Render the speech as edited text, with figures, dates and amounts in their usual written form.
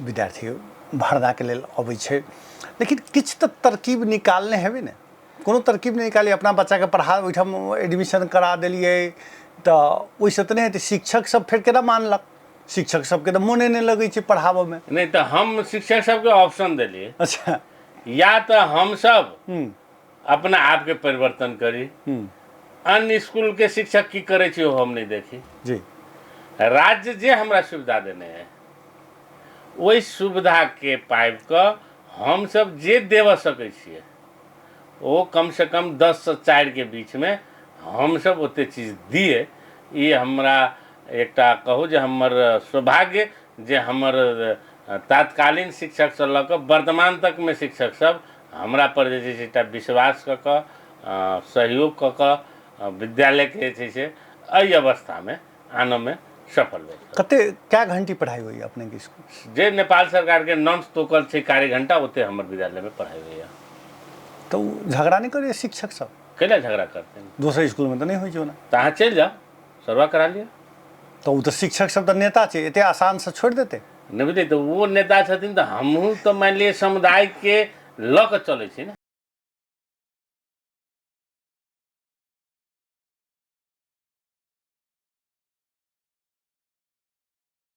विद्यार्थी भरना के लेल अबै छै, लेकिन किछु तऽ तरकीब निकालने हेबै ने, कोनो तरकीब नहीं निकाली, अपना बच्चा के पढ़ा ओहिठाम एडमिशन करा दिलिए तो ओहिसँ तऽ नहीं हेतै। शिक्षक सब फिर केना मानलक, शिक्षक सबके तऽ मोने नहीं लगै छै पढ़ाबऽ में। नहीं तो हम शिक्षक सबके ऑप्शन दिलिए, अच्छा, या तो हम सब अपना आप के परिवर्तन करी, अन्य स्कूल के शिक्षक की करे छी हम नहीं देखी जी। राज्य जे हमरा सुविधा देने है वही सुविधा के पाइब कऽ हम सब जे देव सकै छियै वो कम से कम 10 से 4 के बीच में हम सब ओते चीज दिए। ये हमरा एकटा कहू जे हमर सौभाग्य जे हमर तात्कालीन शिक्षक से लऽ कऽ वर्तमान तक में शिक्षक सब हमरा पर जे छै एकटा विश्वास कऽ कऽ सहयोग कऽ कऽ विद्यालय के जे छै एहि अवस्था में आने में सफल भेल। कते क्या घंटी पढ़ाई हुई अपने के स्कूल? जे नेपाल सरकार के नॉर्म्स तोकल छै कार्य घंटा ओते हमर विद्यालय में पढ़ाई हुई है। तो झगड़ा नहीं करिए शिक्षक सब? कैला झगड़ा करते हैं? दूसरे स्कूल में तो नहीं हुई जो ना, तो अहाँ चल जाओ सर्वा करा लिया। तो वो तो शिक्षक सब तो नेता छे, इतने आसान से छोड़ देते? नहीं बुझे तो वो नेता छथिन तो हमहूँ तो मान लिए समुदाय के लऽ कऽ चलै छी ना।